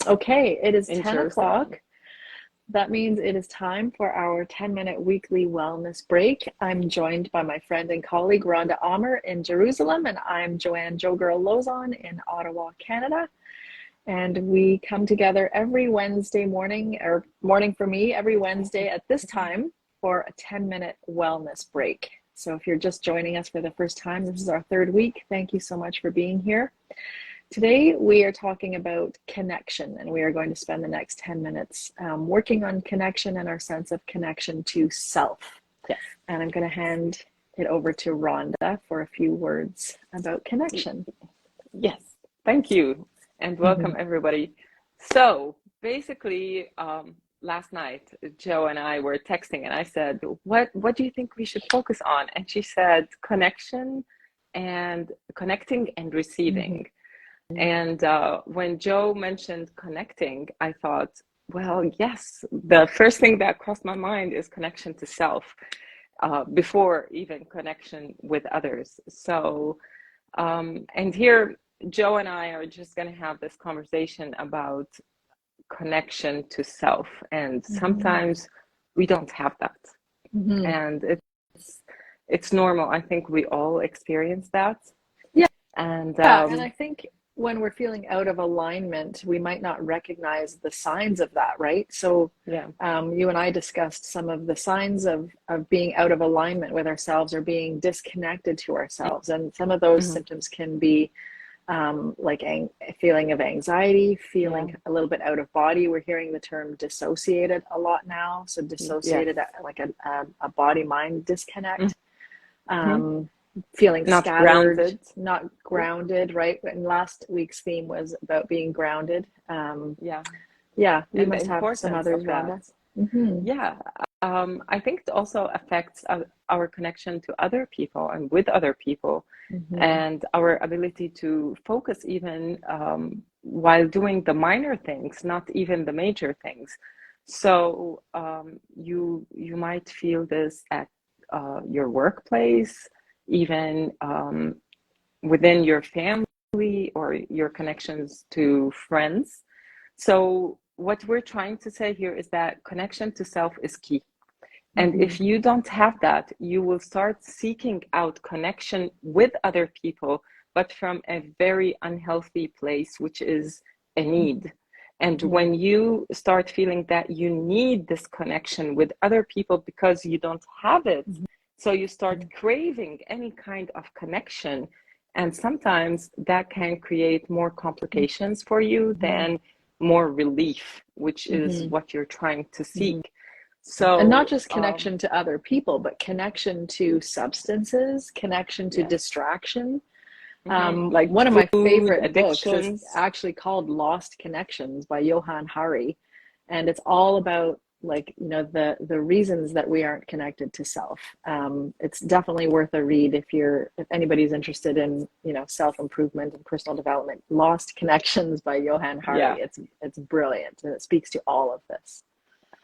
Okay, it is in 10 Jerusalem. o'clock. That means it is time for our 10-minute weekly wellness break. I'm joined by my friend and colleague Rhonda Almer in Jerusalem, and I'm JoeGirl Lozon in Ottawa, Canada. And we come together every Wednesday morning, or morning for me, every Wednesday at this time for a 10-minute wellness break. So if you're just joining us for the first time, this is our third week. Thank you so much for being here. Today, we are talking about connection, and we are going to spend the next 10 minutes working on connection and our sense of connection to self. Yes. And I'm going to hand it over to Rhonda for a few words about connection. Yes, thank you, and welcome everybody. So basically, last night, Joe and I were texting, and I said, what do you think we should focus on? And she said, connection and connecting and receiving. And when Joe mentioned connecting, I thought, well, yes, the first thing that crossed my mind is connection to self, before even connection with others. So, and here, Joe and I are just going to have this conversation about connection to self. And sometimes we don't have that. And it's normal. I think we all experience that. Yeah. And and I think when we're feeling out of alignment, we might not recognize the signs of that, right? So yeah, you and I discussed some of the signs of being out of alignment with ourselves or being disconnected to ourselves. And some of those symptoms can be like a feeling of anxiety, feeling a little bit out of body. We're hearing the term dissociated a lot now. So dissociated, like a body-mind disconnect. Feeling not scattered, grounded. not grounded, right? And last week's theme was about being grounded. Yeah, You and the must have some importance others, of that. Rhonda. Yeah, I think it also affects our connection to other people and with other people, and our ability to focus even while doing the minor things, not even the major things. So you might feel this at your workplace, even within your family or your connections to friends. So what we're trying to say here is that connection to self is key. And if you don't have that, you will start seeking out connection with other people, but from a very unhealthy place, which is a need. And when you start feeling that you need this connection with other people because you don't have it, so you start craving any kind of connection. And sometimes that can create more complications for you than more relief, which is what you're trying to seek. So, and not just connection to other people, but connection to substances, connection to distraction. Like one of my food favorite books is addictions. actually called Lost Connections by Johann Hari. And it's all about the reasons that we aren't connected to self. It's definitely worth a read if anybody's interested in self-improvement and personal development. Lost Connections by Johann Hari. It's brilliant, and it speaks to all of this.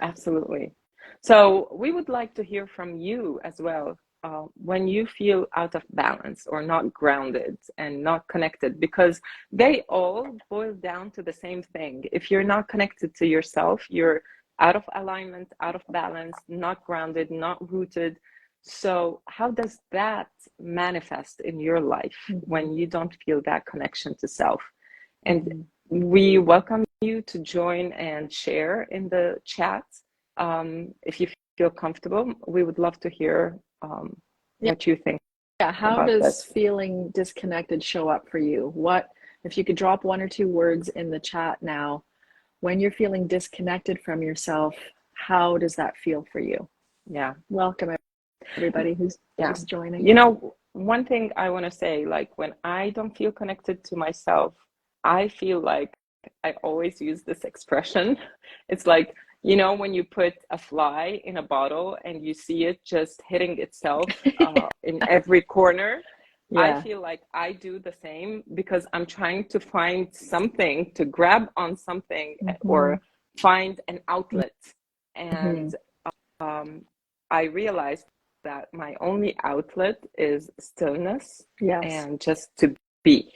Absolutely. So we would like to hear from you as well, when you feel out of balance or not grounded and not connected, because they all boil down to the same thing. If you're not connected to yourself, you're out of alignment, out of balance, not grounded, not rooted. So how does that manifest in your life when you don't feel that connection to self? And we welcome you to join and share in the chat. If you feel comfortable, we would love to hear what you think. How does feeling disconnected show up for you? What if you could drop one or two words in the chat now? When you're feeling disconnected from yourself, how does that feel for you? Yeah. Welcome everybody who's just joining. You know, one thing I want to say, like when I don't feel connected to myself, I feel like I always use this expression. It's like, you know, when you put a fly in a bottle and you see it just hitting itself in every corner. I feel like I do the same because I'm trying to find something to grab on something or find an outlet. And I realized that my only outlet is stillness and just to be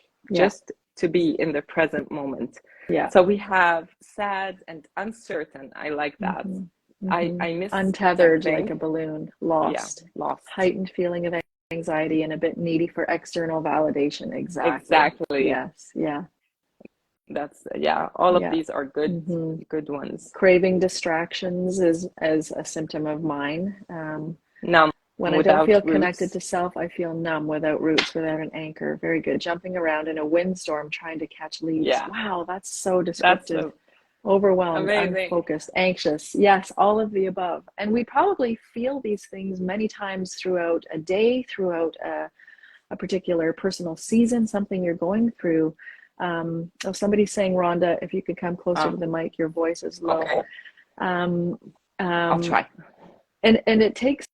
in the present moment. Yeah. So we have sad and uncertain. I like that. Mm-hmm. I Mm-hmm. I miss Untethered like something. a balloon, Yeah, lost, lost. heightened feeling of anxiety, and a bit needy for external validation. Exactly. Exactly. Yes. Yeah. That's yeah. All of Yeah. these are good Mm-hmm. good ones. Craving distractions is as a symptom of mine. Numb When I don't without feel connected roots. to self, I feel numb, without roots, without an anchor. Very good. Jumping around in a windstorm trying to catch leaves. Yeah, Wow, that's so that's descriptive. Overwhelmed, amazing. unfocused, anxious. Yes, all of the above. And we probably feel these things many times throughout a day, throughout a particular personal season, something you're going through. Oh, somebody's saying, Rhonda, if you could come closer to Oh, the mic, your voice is low. okay. Um, I'll um, try. and it takes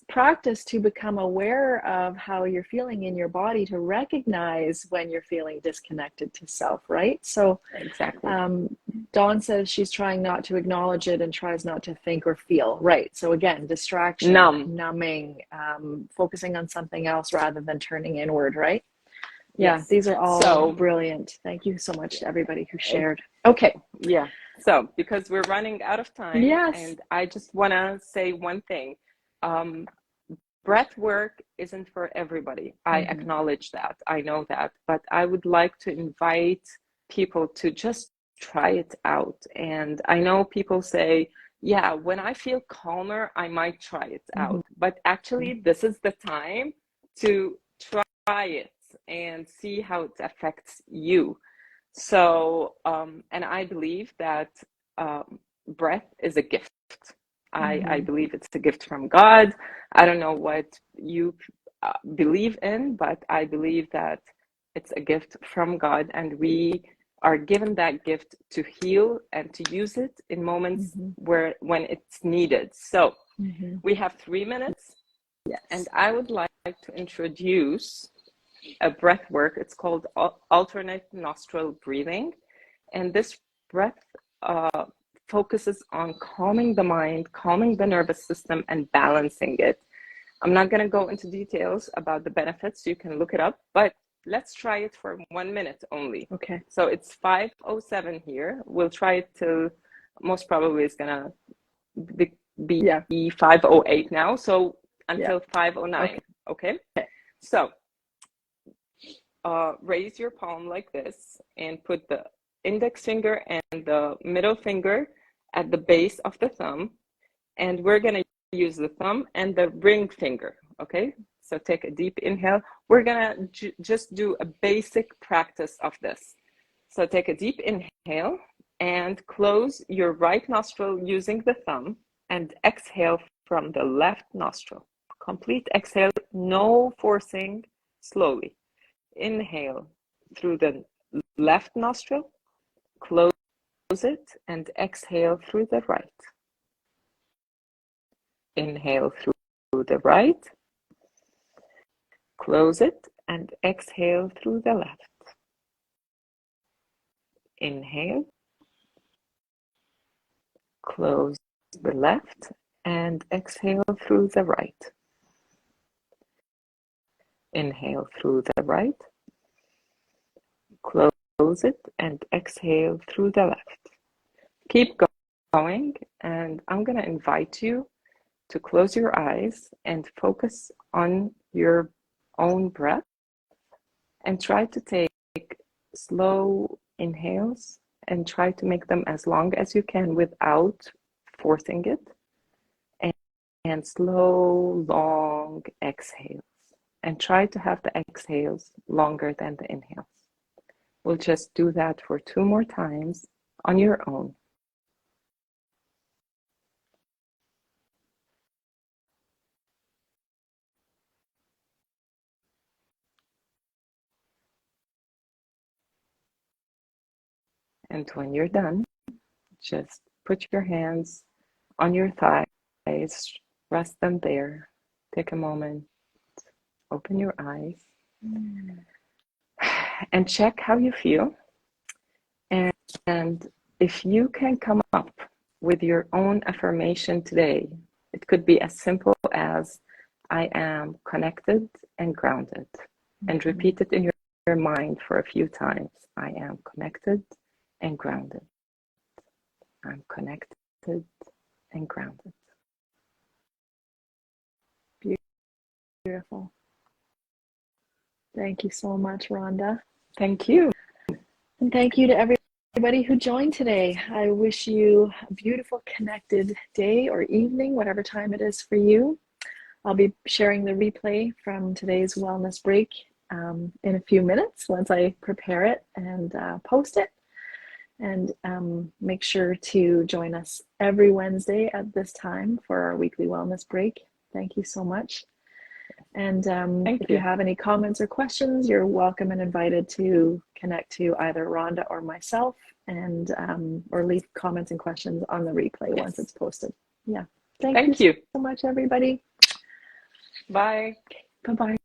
practice to become aware of how you're feeling in your body, to recognize when you're feeling disconnected to self, right? So Exactly. um, Dawn says she's trying not to acknowledge it and tries not to think or feel, right? So again, distraction, Numb. numbing, focusing on something else rather than turning inward, right? Yeah, Yes. these are all So, brilliant. Thank you so much to everybody who ex- shared. Okay. yeah. So, because we're running out of time, Yes. and I just want to say one thing. Um, Breath work isn't for everybody. I Mm-hmm. acknowledge that. I know that. But I would like to invite people to just try it out. And I know people say, yeah, when I feel calmer, I might try it Mm-hmm. out. But actually, this is the time to try it and see how it affects you. So, and I believe that breath is a gift. I Mm-hmm. believe it's a gift from God. I don't know what you believe in, but I believe that it's a gift from God, and we are given that gift to heal and to use it in moments Mm-hmm. where when it's needed. So Mm-hmm. we have 3 minutes, and Yes. I would like to introduce a breath work. It's called alternate nostril breathing. And this breath focuses on calming the mind, calming the nervous system, and balancing it. I'm not going to go into details about the benefits. You can look it up, but let's try it for 1 minute only. Okay. So it's 5:07 here. We'll try it till most probably it's going to be Yeah. 5:08 now. So Yeah. until 5:09. Okay. Okay. So raise your palm like this and put the index finger and the middle finger at the base of the thumb. And we're going to use the thumb and the ring finger. Okay. So take a deep inhale. We're going to just do a basic practice of this. So take a deep inhale and close your right nostril using the thumb and exhale from the left nostril. Complete exhale, no forcing, slowly. Inhale through the left nostril, close it, and exhale through the right. Inhale through the right, close it, and exhale through the left. Inhale, close the left, and exhale through the right. Inhale through the right, close it, and exhale through the left. Keep going, and I'm going to invite you to close your eyes and focus on your own breath and try to take slow inhales and try to make them as long as you can without forcing it, and, slow, long exhales. And try to have the exhales longer than the inhales. We'll just do that for 2 more times on your own. And when you're done, just put your hands on your thighs, rest them there. Take a moment, open your eyes, and check how you feel. And if you can come up with your own affirmation today, it could be as simple as I am connected and grounded. And repeat it in your mind for a few times. I am connected and grounded. I'm connected and grounded. Beautiful. Thank you so much, Rhonda. Thank you. And thank you to everybody who joined today. I wish you a beautiful connected day or evening, whatever time it is for you. I'll be sharing the replay from today's wellness break in a few minutes once I prepare it and post it. And make sure to join us every Wednesday at this time for our weekly wellness break. Thank you so much. And if you have any comments or questions, you're welcome and invited to connect to either Rhonda or myself, and or leave comments and questions on the replay once it's posted. Yeah. Thank you so much, everybody. Bye. Bye-bye.